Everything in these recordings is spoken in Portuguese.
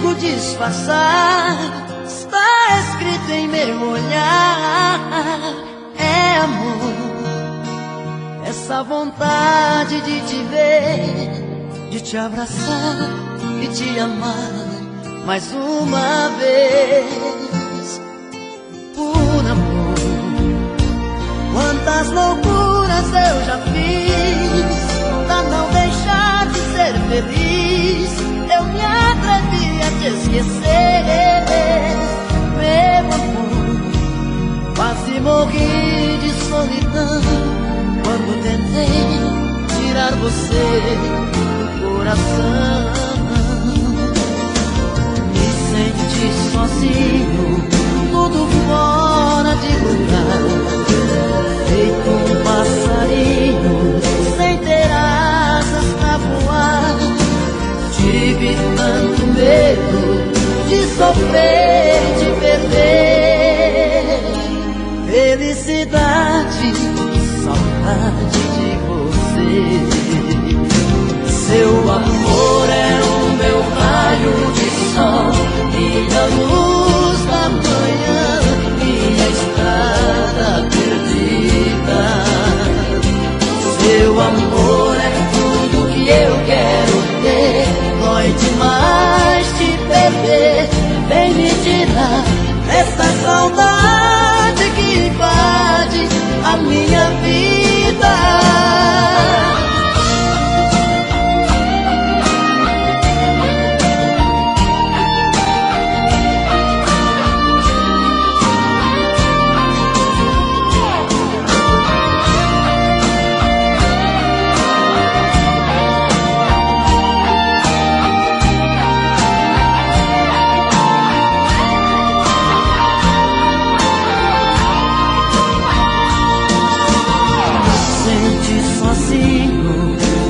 consigo disfarçar. Está escrito em meu olhar. É amor, essa vontade de te ver, de te abraçar e te amar mais uma vez. Por amor, quantas loucuras eu já fiz pra não deixar de ser feliz. Eu me atrevi a te esquecer, meu amor. Quase morri de solidão quando tentei tirar você do coração. Me senti sozinho, tudo fora de lugar, feito um passarinho sem ter asas pra voar. Tive tanto medo de sofrer e te perder. Felicidade, saudade de você. Seu amor é o meu raio de sol, minha luz da manhã, minha estrada perdida. Seu amor é tudo que eu quero ter. Dói demais te perder. Vem me tirar dessa saudade que invade a minha vida.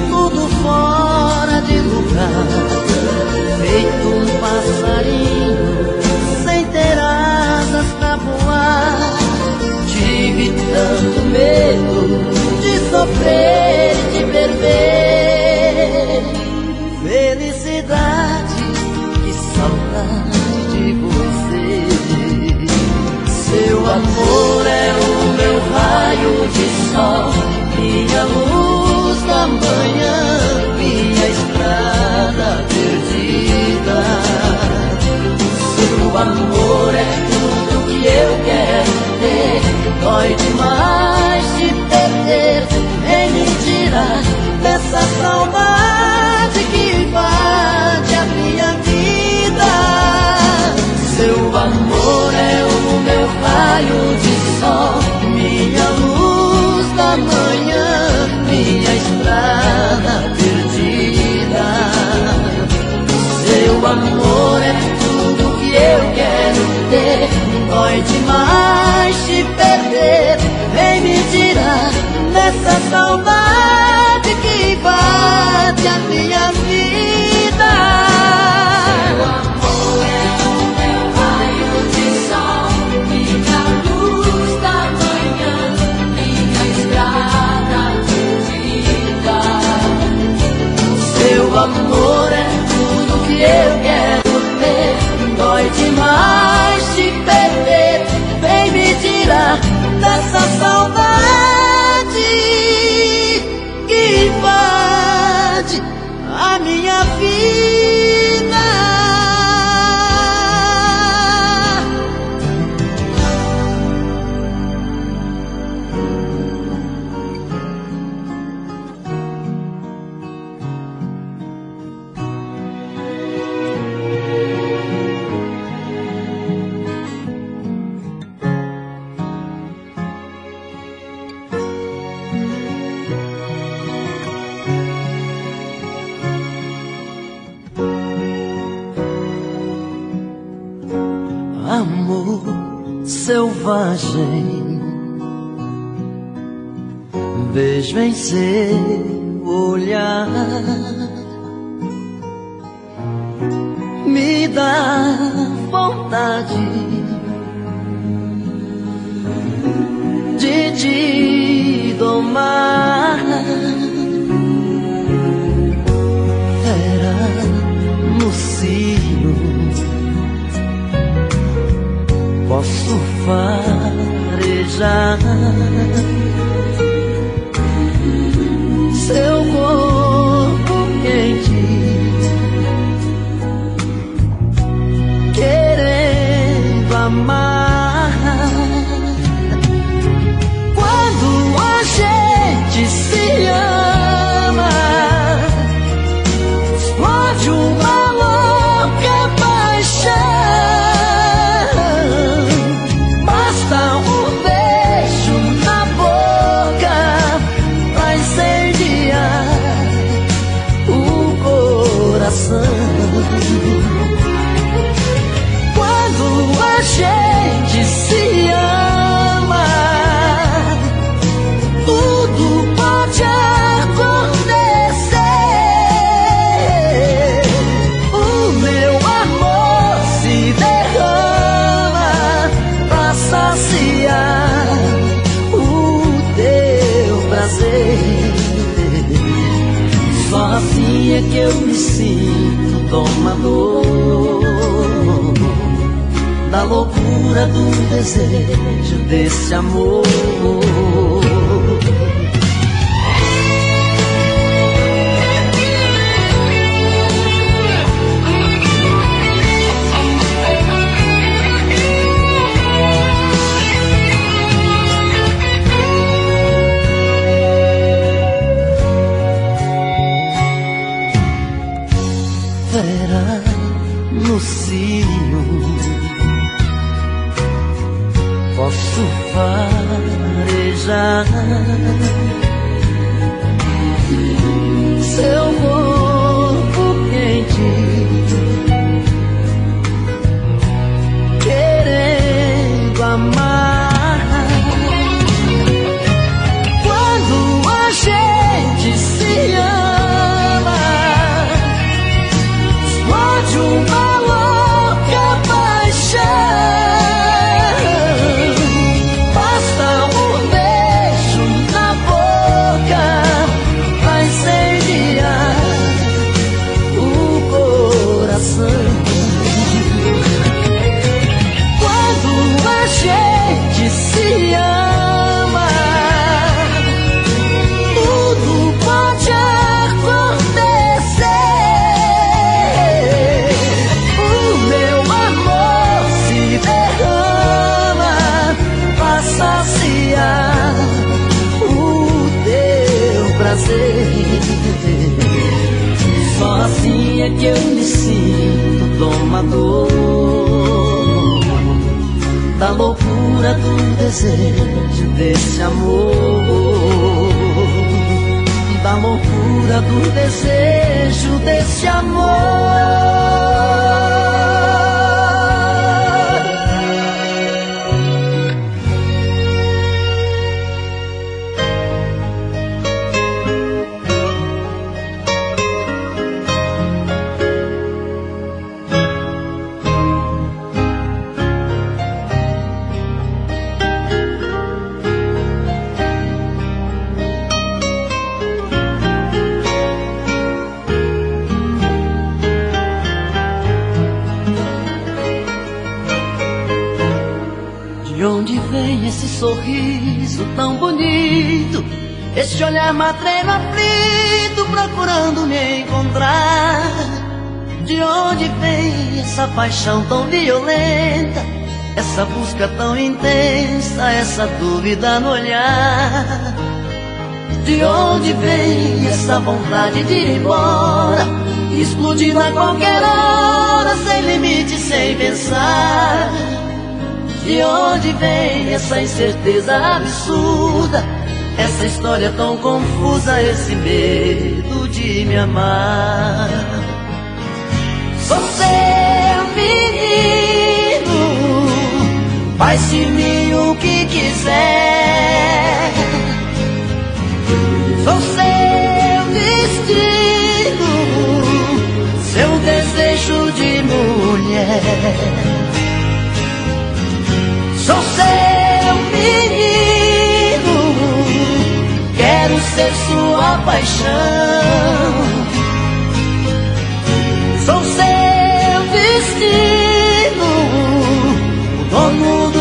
Tudo fora de lugar, feito um passarinho sem ter asas pra voar. Tive tanto medo de sofrer e te perder. Felicidade, que saudade de você. Seu amor é o meu raio de sol, minha luz da manhã, minha estrada perdida. Seu amor é tudo que eu quero ter. Dói demais te perder. Vem me tirar dessa saudade que invade a minha vida. Seu amor é o meu raio de sol, minha luz da manhã, minha estrada perdida. Seu amor é tudo que eu quero ter. Dói demais te perder. Vem me tirar dessa saudade que invade a minha vida. Seu amor é o meu raio de sol, minha luz da manhã, minha estrada perdida. Seu amor é tudo que eu quero ter. Dói demais te perder. Vem me tirar dessa saudade que invade a minha vida. Amor selvagem, vejo em seu olhar, me dá vontade de te domar. Era no cio posso farejar seu corpo quente, querendo amar. Quando a gente se ama, explode uma louca paixão. Basta um beijo na boca pra incendiar o coração. Quando a gente se ama, tudo pode acontecer. O meu amor se derrama pra saciar o teu prazer. Só assim é que eu me sinto domador da loucura do desejo desse amor. Vera no cio, posso farejar seu corpo quente, querendo amar. Quando a gente se ama, explode uma louca paixão. Basta um beijo na boca pra incendiar o coração. Quando a gente se ama, tudo pode acontecer. O meu amor se derrama pra saciar o teu prazer. Só assim é que eu me sinto domador da loucura do desejo desse amor, da loucura do desejo desse amor. De onde vem esse sorriso tão bonito, esse olhar matreiro aflito procurando me encontrar? De onde vem essa paixão tão violenta, essa busca tão intensa, essa dúvida no olhar? De onde vem essa vontade de ir embora, explodir a qualquer hora, sem limite, sem pensar? De onde vem essa incerteza absurda, essa história tão confusa, esse medo de me amar? Sou seu menino, faz de mim o que quiser. Sou seu destino, seu desejo de mulher. Sou seu menino, quero ser sua paixão. Sou seu destino, o dono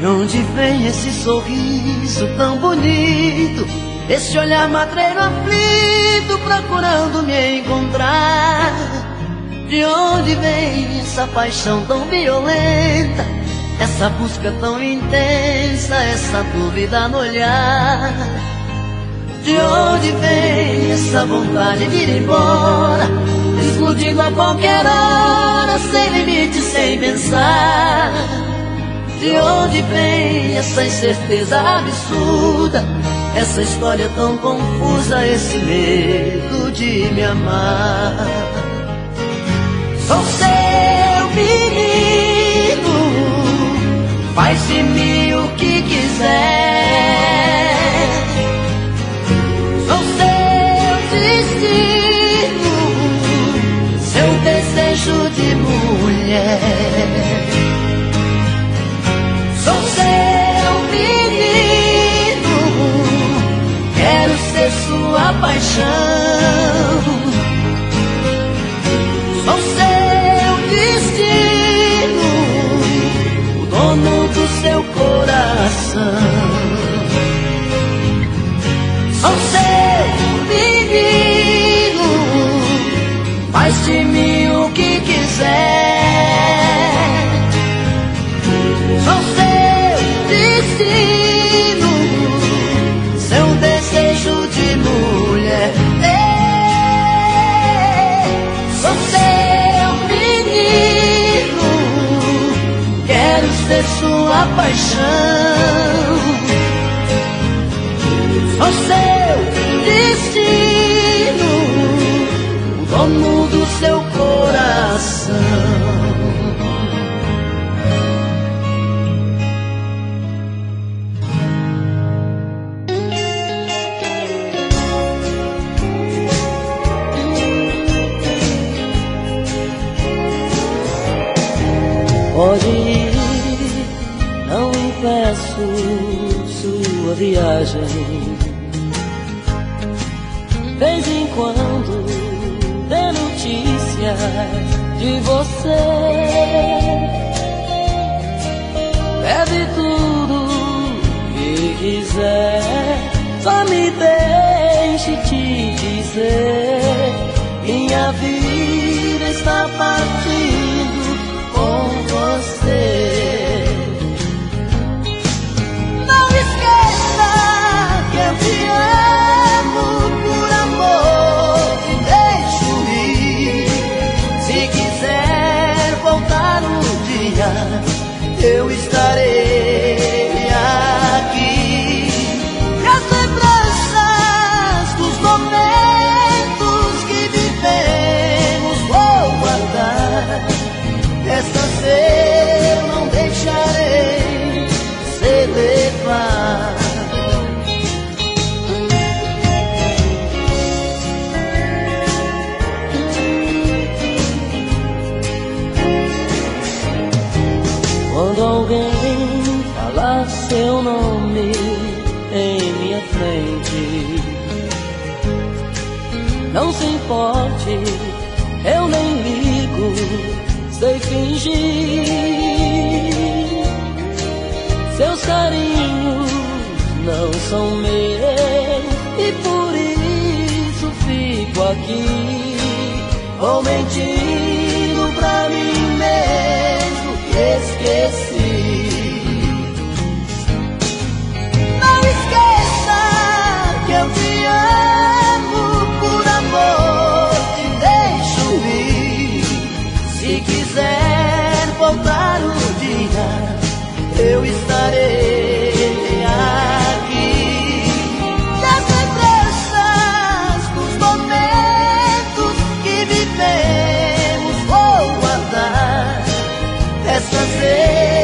De onde vem esse sorriso tão bonito, esse olhar matreiro aflito procurando me encontrar? De onde vem essa paixão tão violenta, essa busca tão intensa, essa dúvida no olhar? De onde vem essa vontade de ir embora, explodindo a qualquer hora, sem limite, sem pensar? De onde vem essa incerteza absurda, essa história tão confusa, esse medo de me amar? Sou seu menino, faz de mim o que quiser. Sou seu destino, seu desejo de mulher. Sou seu menino, quero ser sua paixão. Sou seu destino, o dono do seu coração. Sou seu menino, faz de mim o que quiser. Sou seu destino, seu desejo de mulher. Sou seu menino, quero ser sua paixão. Sou seu destino, o dono do seu coração. Pode ir, não impeço sua viagem. Vez em quando dê notícias de você. Leve tudo que quiser, só me deixe te dizer: minha vida está partindo com você. Não esqueça que eu te amo, por amor te deixo ir. Se quiser voltar um dia, eu estarei aqui. E as lembranças dos momentos que vivemos vou guardar. Desta vez eu não deixarei se levar. Quando alguém falar seu nome em minha frente, não se importe, eu nem ligo, sei fingir. Seus carinhos não são meus e por isso fico aqui, vou mentindo pra mim mesmo que esqueci. Não esqueça que eu te amo, por amor te deixo ir. Se quiser voltar um dia, eu estarei aqui. E as lembranças dos momentos que vivemos vou guardar. Desta vez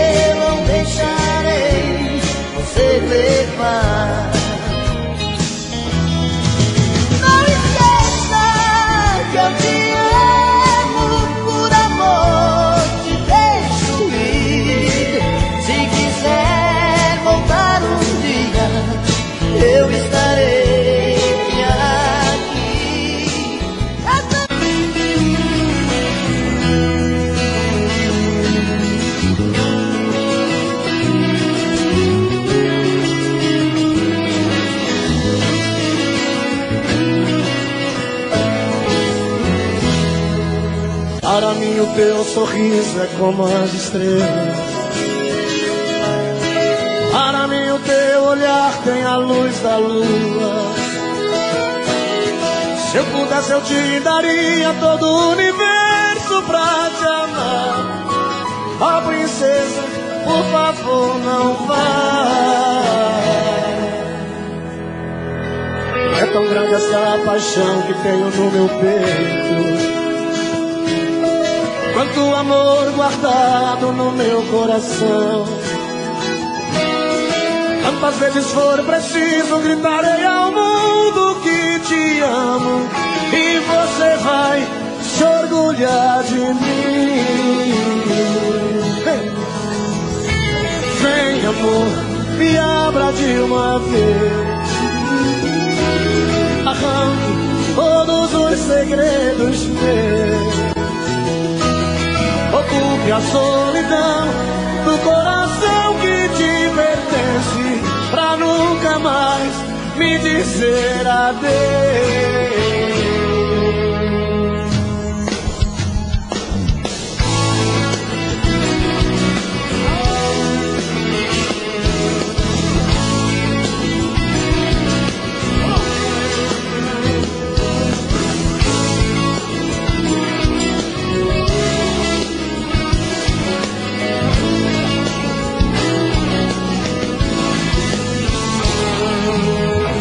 teu sorriso é como as estrelas. Para mim o teu olhar tem a luz da lua. Se eu pudesse eu te daria todo o universo pra te amar. Ó princesa, por favor não vá. É tão grande essa paixão que tenho no meu peito, quanto amor guardado no meu coração. Quantas vezes for preciso, gritarei ao mundo que te amo, e você vai se orgulhar de mim. Vem amor, me abra de uma vez. Arranque todos os segredos meus. Ocupe a solidão do coração que te pertence, pra nunca mais me dizer adeus.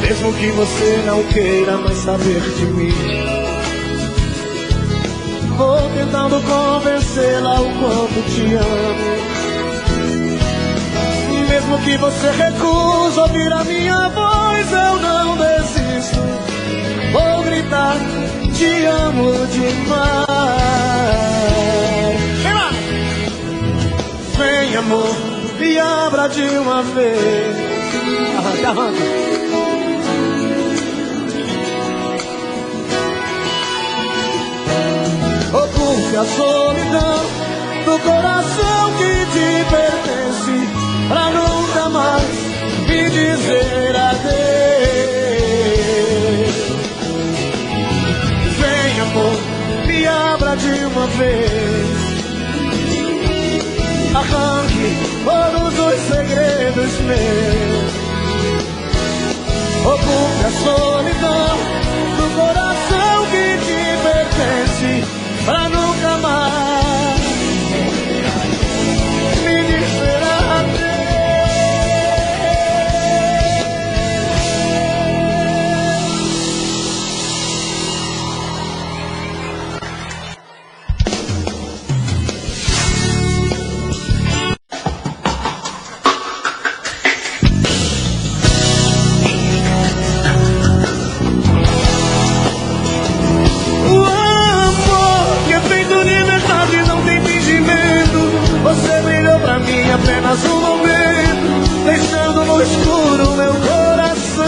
Mesmo que você não queira mais saber de mim, vou tentando convencê-la o quanto te amo. Mesmo que você recuse ouvir a minha voz, eu não desisto. Vou gritar, te amo demais. Vem lá! Vem amor, me abra de uma vez. Arranca, arranca. Ocupe a solidão do coração que te pertence, pra nunca mais me dizer adeus. Vem amor, me abra de uma vez. Arranque todos os segredos meus. Ocupe a solidão do coração que te pertence, pra nunca mais me dizer adeus. Apenas um momento, deixando no escuro meu coração.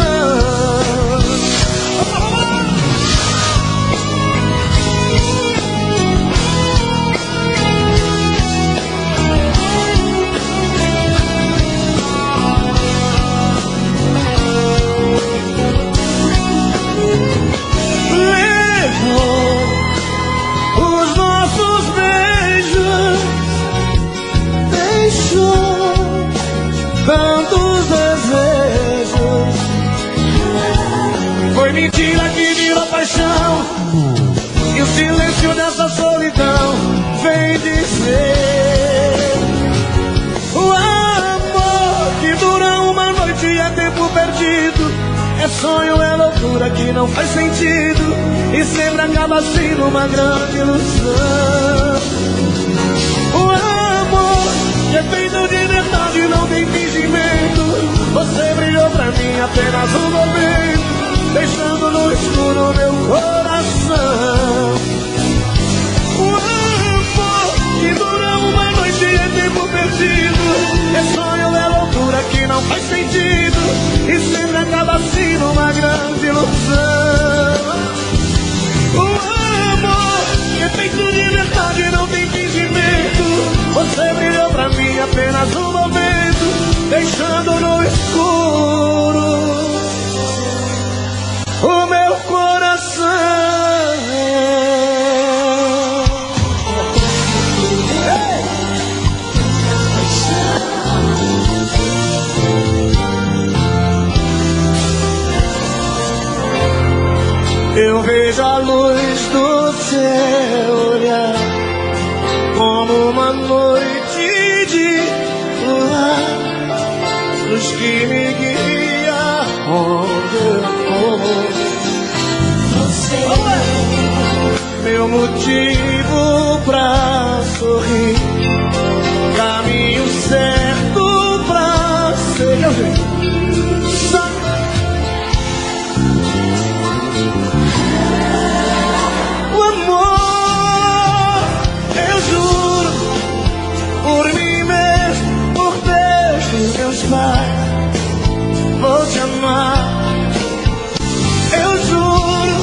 Levou os nossos beijos, tantos desejos. Foi mentira que virou paixão, e o silêncio dessa solidão vem dizer: o amor que dura uma noite é tempo perdido, é sonho, é loucura que não faz sentido, e sempre acaba sendo uma grande ilusão. O amor que é feito de verdade, não tem fingimento. Você brilhou pra mim apenas um momento, deixando no escuro meu coração. O amor que dura uma noite é tempo perdido, é sonho, é loucura que não faz sentido, e sempre acaba sendo uma grande ilusão. O amor que é feito de verdade, não tem fingimento. Você brilhou pra mim apenas um momento, deixando no escuro o meu coração. Eu vejo a luz do seu olhar como uma noite de luar, luz que me guia onde eu for. Você Meu motivo pra sorrir, caminho certo pra seguir. Só o amor, eu juro, por mim mesmo, por Deus dos meus pais, vou te amar. Eu juro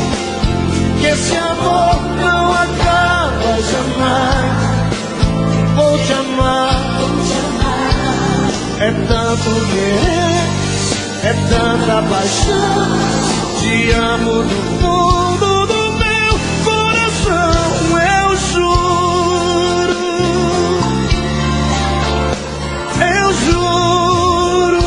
que esse amor não acaba jamais. Vou te amar. É tanto querer, é tanta paixão. Te amo do fundo do meu coração. Eu juro, eu juro.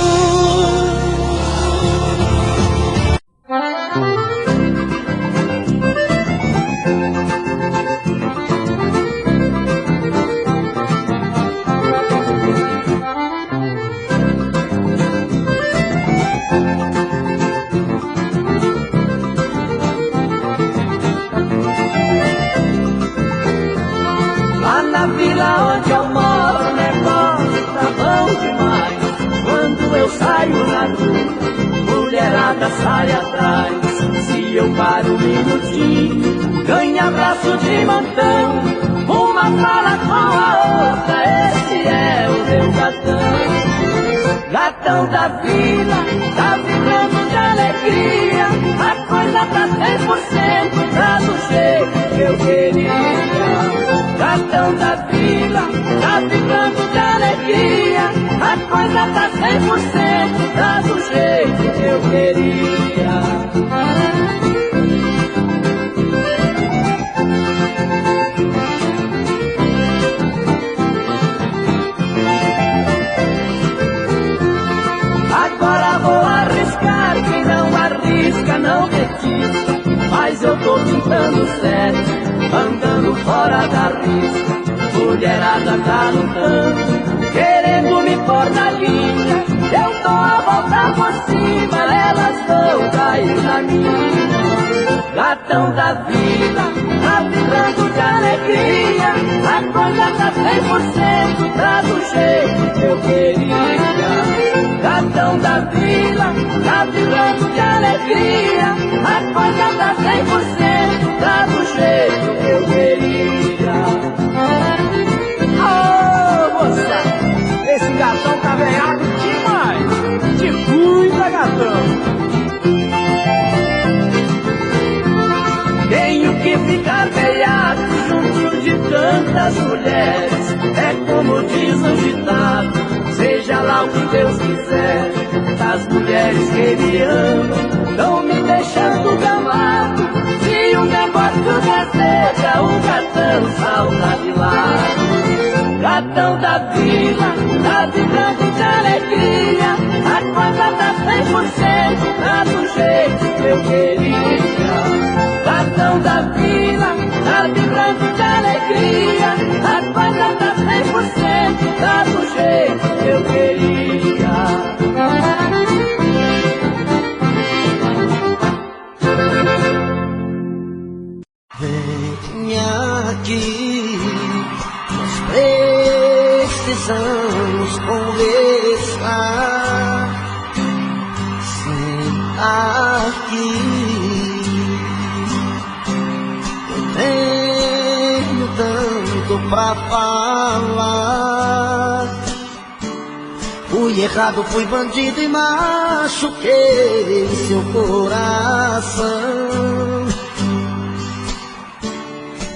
Lá na vila onde eu moro, o negócio tá bom demais. Quando eu saio na rua, mulherada sai atrás. Se eu paro um minutinho, ganha abraço de montão. Uma fala com a outra, esse é o meu gatão. Gatão da vila, tá vibrando de alegria. A coisa tá 100%, tá do jeito que eu queria. Gatão da vila, tá vibrando de alegria. A coisa tá 100%, tá do jeito que eu queria. Agora vou arriscar, quem não arrisca não petisca. Mas eu tô pintando certo, andando fora da risca. Mulherada tá lutando, querendo me pôr na linha. Eu tô a voltar por cima, elas vão cair na minha. Gatão da vila, tá vibrando de alegria. A coisa tá 100%, tá do jeito que eu queria. Gatão da vila, tá vibrando de alegria. A coisa tá 100%, tá do jeito que eu queria. Ô, moça, esse gatão tá velhaco demais. Te cuida, gatão. Tenho que ficar velhaco junto de tantas mulheres. É como diz o ditado, seja lá o que Deus quiser. Das mulheres que me amam, não me deixando gamado. Se o negócio deseja, o gatão salta de lado. Gatão da vila, tá vibrando de alegria. A coisa tá 100%, tá do jeito que eu queria. Gatão da vila, tá vibrando de alegria. A coisa tá 100%, tá do jeito que eu queria. venha aqui, nós precisamos conversar. Senta aqui, eu tenho tanto pra falar. Fui errado, fui bandido e machuquei seu coração.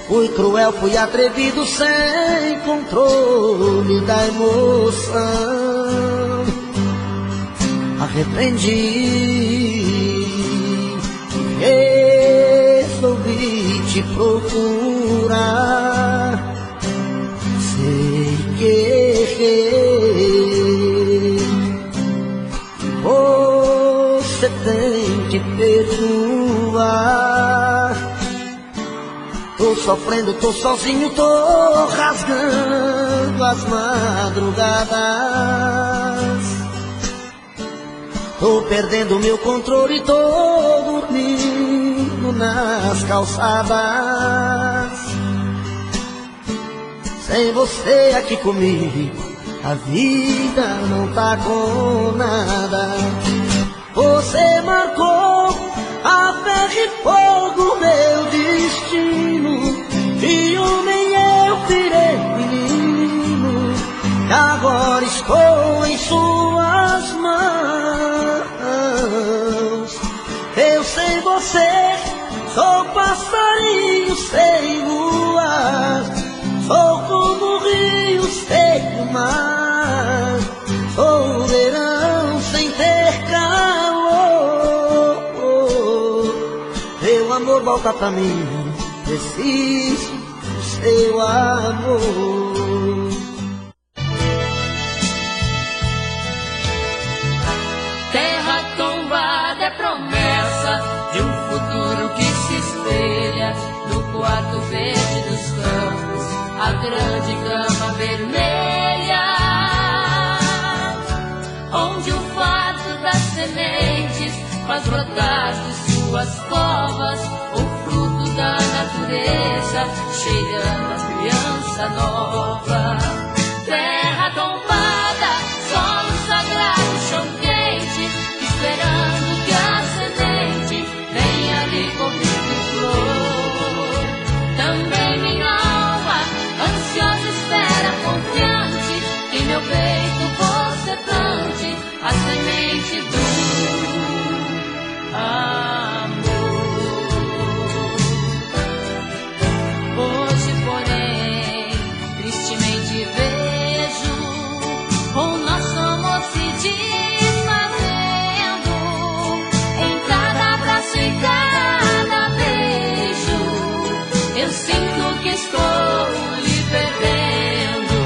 Fui cruel, fui atrevido, sem controle da emoção. Arrependi, resolvi te procurar. Sei que errei, você tem que perdoar. sofrendo, tô sozinho, tô rasgando as madrugadas. Tô perdendo meu controle, tô dormindo nas calçadas. Sem você aqui comigo, a vida não tá com nada. Você marcou a ferro e fogo meu destino, e homem eu virei menino, e agora estou em suas mãos. Eu sem você sou passarinho sem voar, sou como o rio sem o mar, sou verão sem ter calor. Meu amor, volta pra mim, preciso do seu amor. Terra tombada é promessa de um futuro que se espelha no quarto verde dos campos, a grande cama vermelha, onde o fato das sementes faz brotar de suas covas o fruto da natureza, cheirando a criança nova. Terra tombada, solo sagrado, chão quente, esperando que a semente venha lhe cobrir de flor. Também minha alma, ansiosa espera, confiante, que meu peito você plante a semente do amor. Hoje, porém, tristemente vejo o nosso amor se desfazendo em cada abraço e cada beijo. Eu sinto que estou lhe perdendo.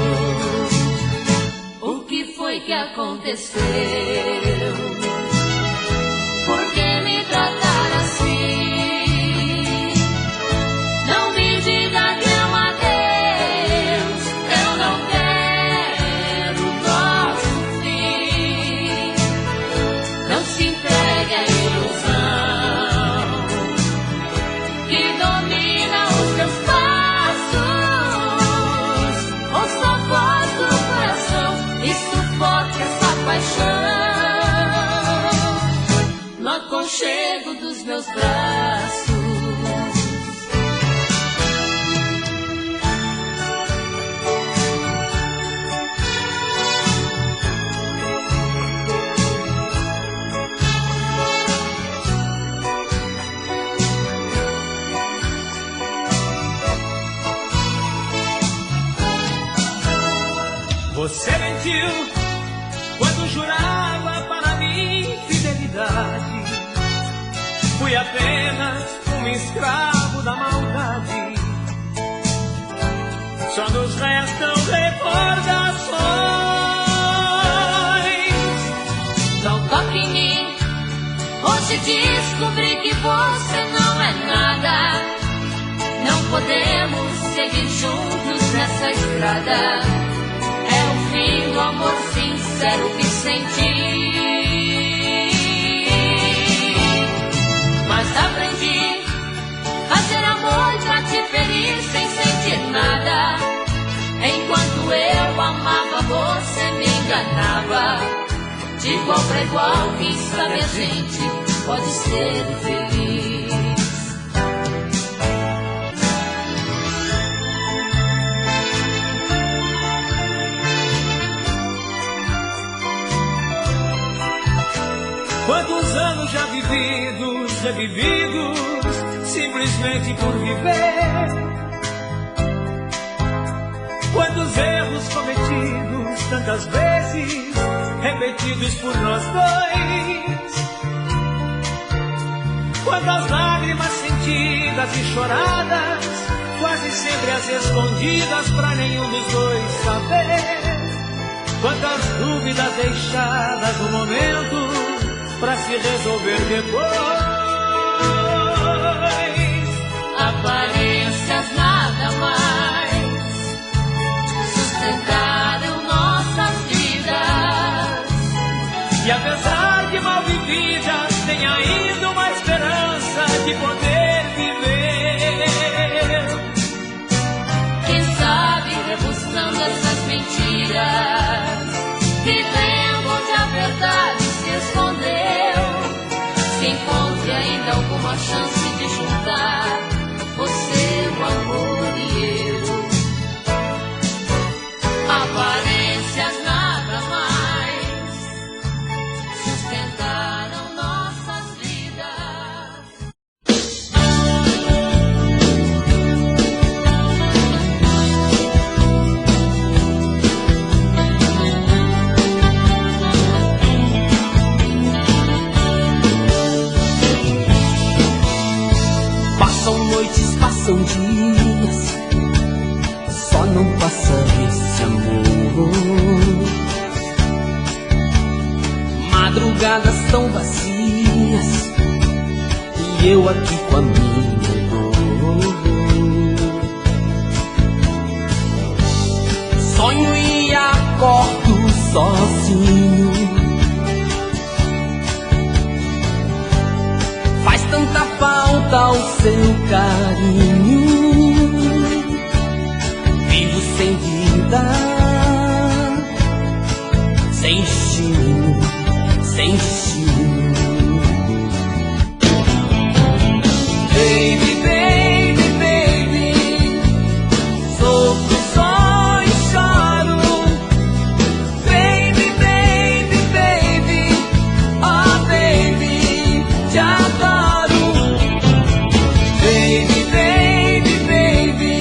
O que foi que aconteceu? Por que me tratar assim? Não me diga que é um adeus, eu não quero o nosso fim. Não se entregue à ilusão que domina os teus passos. Ouça a voz do coração e sufoque essa paixão no aconchego dos meus braços. Você mentiu quando jurava para mim fidelidade. Fui apenas um escravo da maldade. Só nos restam recordações. Não toque em mim, hoje descobri que você não é nada. Não podemos seguir juntos nessa estrada. É o fim do amor sincero que senti. Mas aprendi a fazer amor pra te ferir sem sentir nada. Enquanto eu amava, você me enganava. De igual pra igual, quem sabe a gente pode ser feliz. Quantos anos já vividos, revividos, simplesmente por viver. Quantos erros cometidos, tantas vezes, repetidos por nós dois. Quantas lágrimas sentidas e choradas, quase sempre as escondidas pra nenhum dos dois saber. Quantas dúvidas deixadas no momento pra se resolver depois. Aparência aparências nada mais sustentaram nossas vidas. E apesar de mal vividas, tem ainda uma esperança de poder viver. Quem sabe rebuscando essas mentiras, vivendo onde a verdade se escondeu, se encontre ainda alguma chance de juntar você, o amor e eu. Aparências nada mais sustentaram nossas vidas. Passam noites, passam dias, só não passa esse amor. Madrugadas tão vazias e eu aqui com a minha dor. Sonho e acordo sozinho. Faz tanta falta o seu carinho. Vivo sem vida, sem destino, sem destino. Baby, baby, baby, sofro só e choro. Baby, baby, baby, oh baby, te adoro. Baby, baby, baby,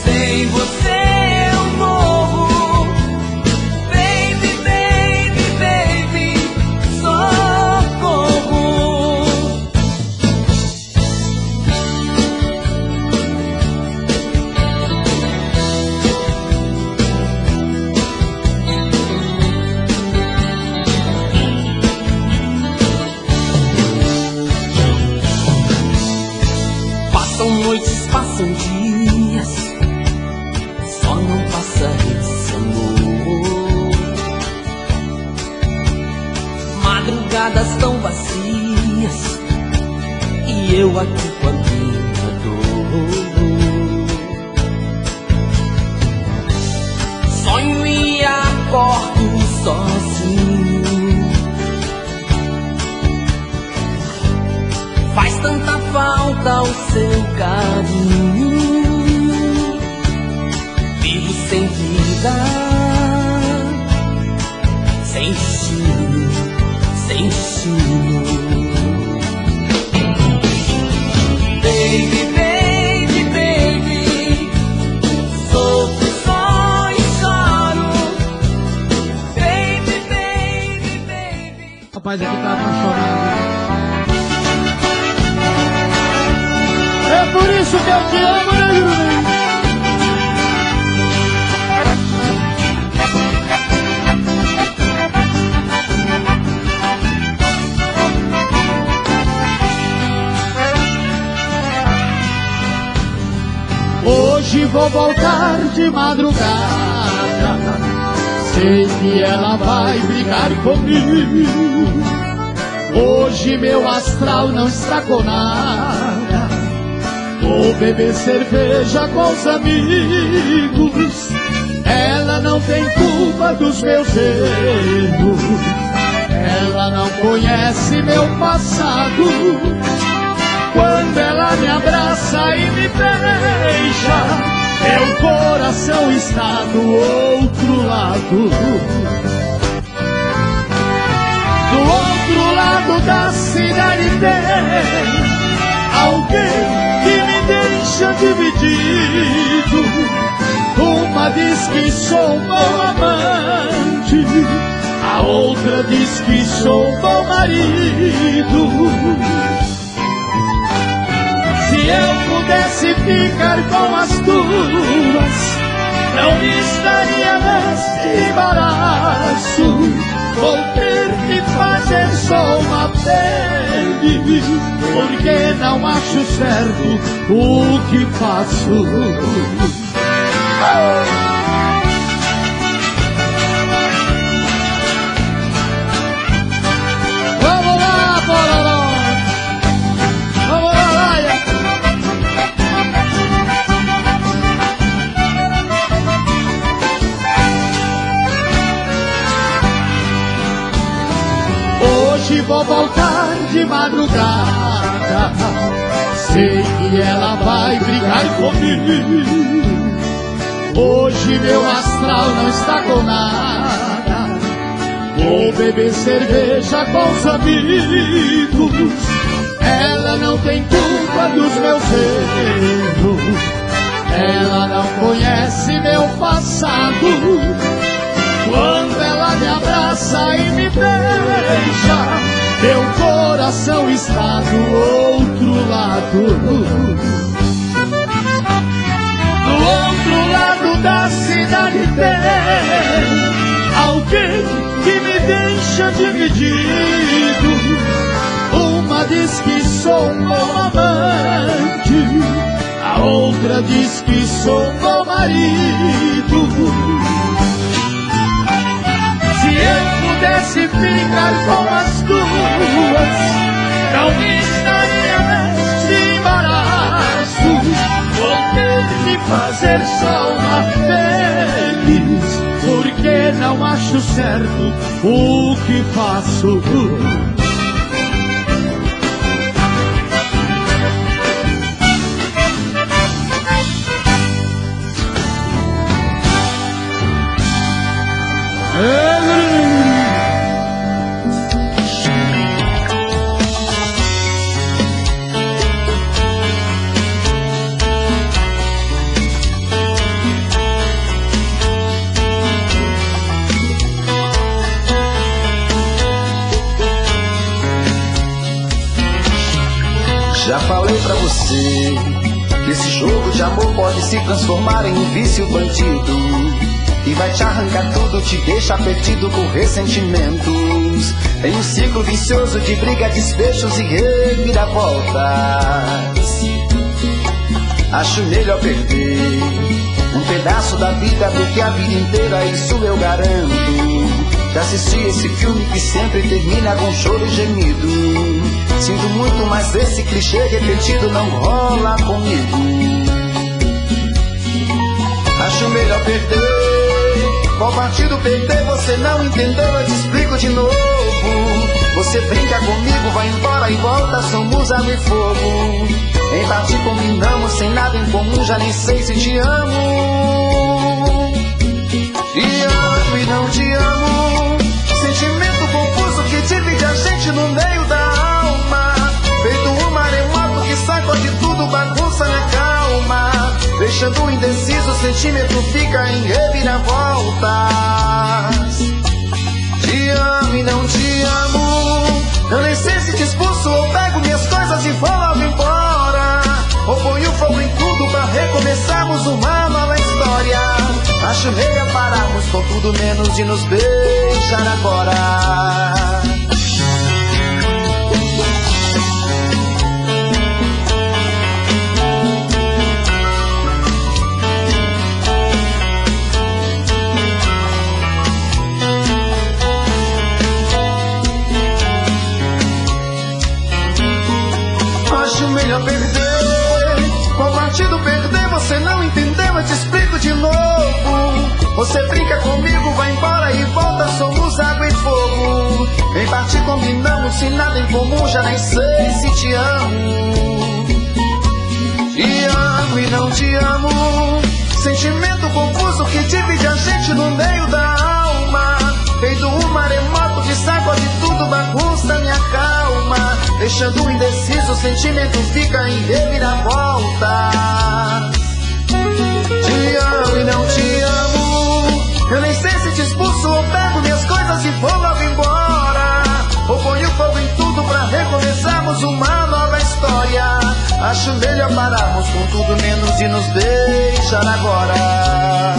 sem você eu morro. Baby, baby, baby, socorro. Passam noites, passam dias, só não passa esse amor. Madrugadas tão vazias e eu aqui com a minha dor. Sonho e acordo sozinho. Faz tanta falta o seu carinho. Vivo sem vida, sem destino, sem destino. Baby, baby, baby, sofro só e choro. Baby, baby, baby. Rapaz, aqui tá apaixonado. É por isso que eu te amo, né, Jurandir? Hoje vou voltar de madrugada, sei que ela vai brigar comigo. Hoje meu astral não está com nada, vou beber cerveja com os amigos. Ela não tem culpa dos meus erros, ela não conhece meu passado. Quando ela me abraça e me beija, meu coração está do outro lado. Do outro lado da cidade tem alguém que me deixa dividido. Uma diz que sou um bom amante, a outra diz que sou um bom marido. Se eu pudesse ficar com as duas, não me estaria neste embaraço. Vou ter que fazer só uma vez porque não acho certo o que faço. Vamos lá, Bororó! Vamos lá, Laia! Hoje vou voltar de madrugada, sei que ela vai brigar comigo. Hoje meu astral não está com nada, vou beber cerveja com os amigos. Ela não tem culpa dos meus erros, ela não conhece meu passado. Quando ela me abraça e me beija, meu coração está do outro lado. Do outro lado da cidade tem alguém que me deixa dividido. Uma diz que sou um bom amante, a outra diz que sou um bom marido. Se eu pudesse ficar com as duas, não estaria neste embaraço. Vou ter que fazer só uma feliz, porque não acho certo o que faço. Já falei pra você que esse jogo de amor pode se transformar em um vício bandido, e vai te arrancar tudo, te deixar perdido com ressentimentos, em um ciclo vicioso de briga, desfechos e reviravoltas. Acho melhor perder um pedaço da vida do que a vida inteira, isso eu garanto. Já assisti esse filme que sempre termina com choro e gemido. Sinto muito, mas esse clichê repetido não rola comigo. Acho melhor perder. Qual partido perder? Você não entendeu, eu te explico de novo. Você brinca comigo, vai embora e volta, somos água e fogo. Em parte combinamos, sem nada em comum, já nem sei se te amo. Te amo e não te amo, sentimento confuso que divide a gente no meio da alma. Feito um maremoto que sacode tudo, bagunça minha calma. Deixando indeciso, o sentimento fica em reviravoltas. Te amo e não te amo, eu nem sei se te expulso ou pego minhas coisas e vou logo embora. Ou ponho fogo em tudo pra recomeçarmos uma nova história. Acho melhor pararmos com tudo menos de nos beijar agora. Acho melhor perder. Qual partido perder? Você não entendeu, eu te explico de novo. Você brinca comigo, vai embora e volta, somos água e fogo. Em parte combinamos, sem nada em comum, já nem sei se te amo. Te amo e não te amo, sentimento confuso que divide a gente no meio da alma. Feito um maremoto que sacode tudo, bagunça minha calma. Deixando indeciso, o sentimento fica em reviravolta. Te amo e não te amo, eu nem sei se te expulso ou pego minhas coisas e vou logo embora. Ou ponho fogo em tudo pra recomeçarmos uma nova história. Acho melhor pararmos com tudo menos de nos deixar agora.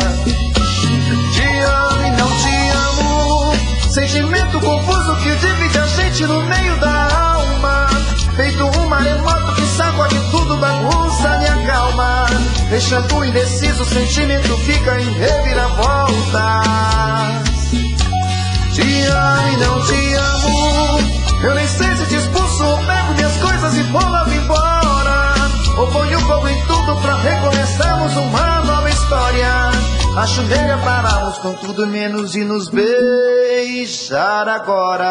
Te amo e não te amo, sentimento confuso que divide a gente no meio da alma. deixando indeciso, o sentimento fica em reviravoltas. Te amo e não te amo, eu nem sei se te expulso ou pego minhas coisas e vou logo embora, ou ponho fogo em tudo pra recomeçarmos uma nova história. Acho melhor pararmos com tudo menos de nos beijar agora.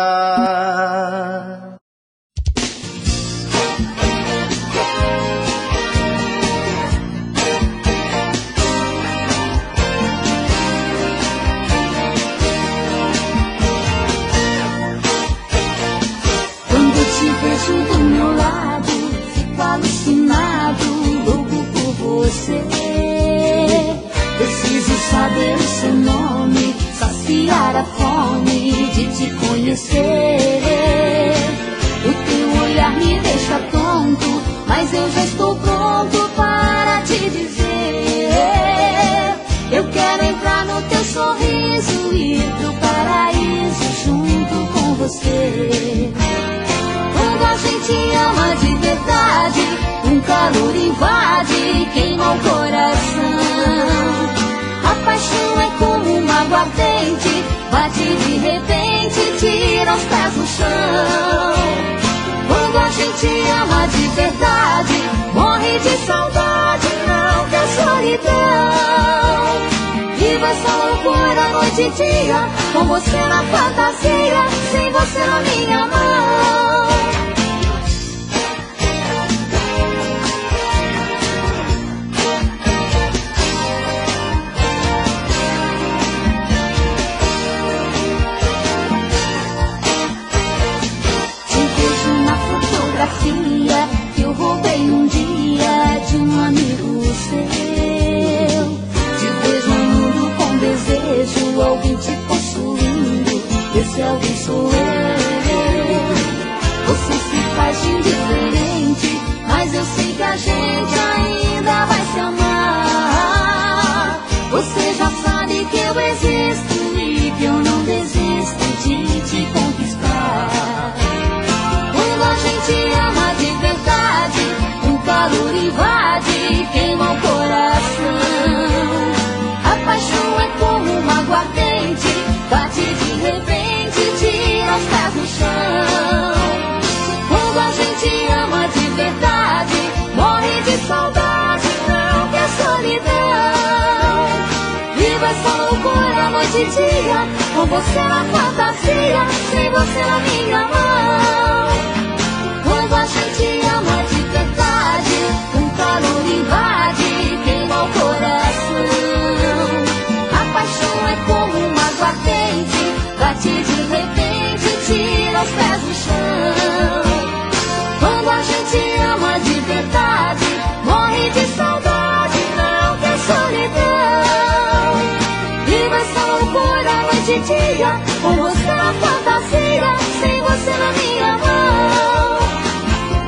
Quando te vejo do meu lado, fico alucinado, louco por você. Preciso saber o seu nome, saciar a fome de te conhecer. O teu olhar me deixa tonto, mas eu já estou pronto para te dizer. Eu quero entrar no teu sorriso e ir pro paraíso junto com você. Quando a gente ama de verdade, um calor invade, queima o coração. A paixão é como uma água ardente, bate de repente, tira os pés do chão. Quando a gente ama de verdade, morre de saudade, não quer solidão. Viva essa loucura noite e dia, com você na fantasia, sem você na minha mão. Que eu roubei um dia de um amigo seu. Te vejo no mundo com desejo, alguém te possuindo, esse alguém sou eu. Você se faz de indiferente, mas eu sei que a gente ainda vai se amar. Você já sabe que eu existo e que eu não desisto de te conquistar. Quando a gente ama de verdade, um calor invade, queima o coração. A paixão é como uma água ardente, bate de repente, tira os pés do chão. Quando a gente ama de verdade, morre de saudade, não quer solidão. Viva essa loucura noite e dia, com você na fantasia, sem você na minha mão. Quando a gente ama de verdade, um calor invade, queima o coração. A paixão é como uma água ardente, bate de repente, tira os pés do chão. Quando a gente ama de verdade, morre de saudade, não quer solidão. Viva essa loucura noite e dia, com você na fantasia, sem você na minha mão.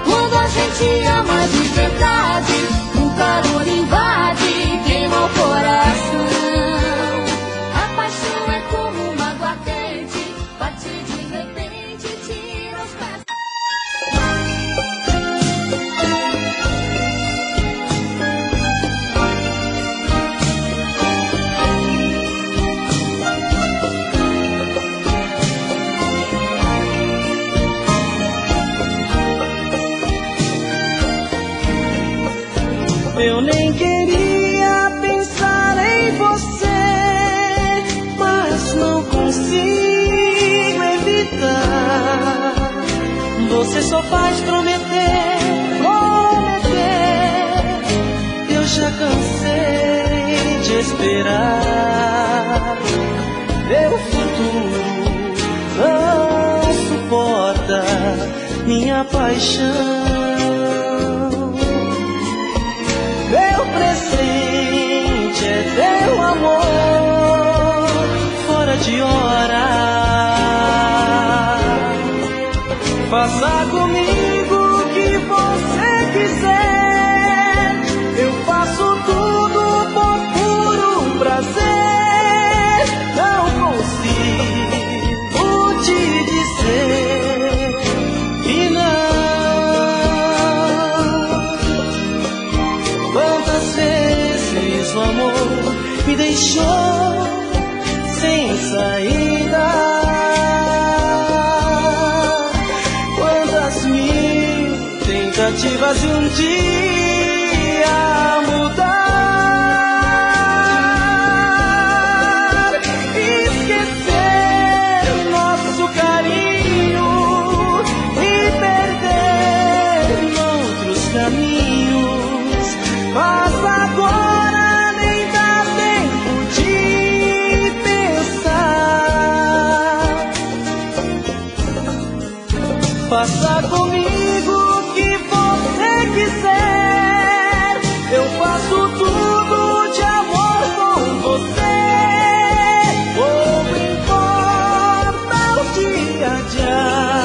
Quando a gente ama de verdade, um calor invade, queima o coração. A paixão é como uma água ardente, bate de repente, tira os pés. Eu nem queria pensar em você, mas não consigo evitar. Você só faz prometer, prometer. Eu já cansei de esperar. Meu futuro não suporta minha paixão. Meu presente é teu amor, fora de hora. Faça comigo o que você quiser, eu faço tudo por puro prazer. Não consigo te dizer que não. Quantas vezes deixou sem saída. Quantas mil tentativas de um dia mudar, esquecer nosso carinho e perder outros caminhos. Mas agora nem dá tempo de pensar. Faça comigo o que você quiser, eu faço tudo de amor com você. Pouco importa o dia de amanhã.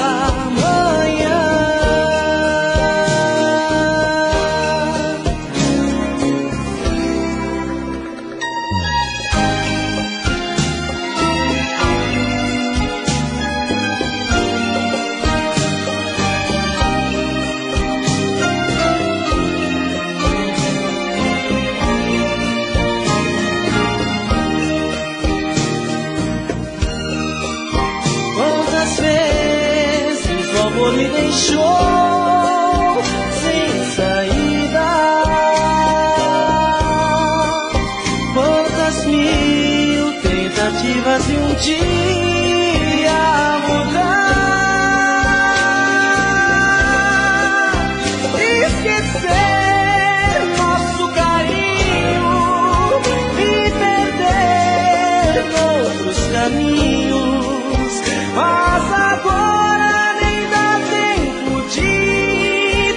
Quantas vezes o amor me deixou sem saída? Quantas mil tentativas de um dia mudar, esquecer nosso carinho e perder outros caminhos. Mas agora nem dá tempo de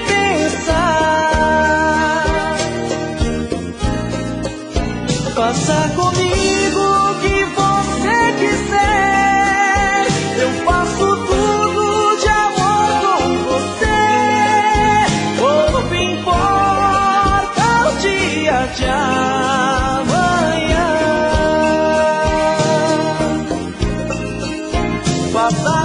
pensar. Faça comigo o que você quiser, eu faço tudo de amor com você. Pouco importa o dia de amanhã. Faça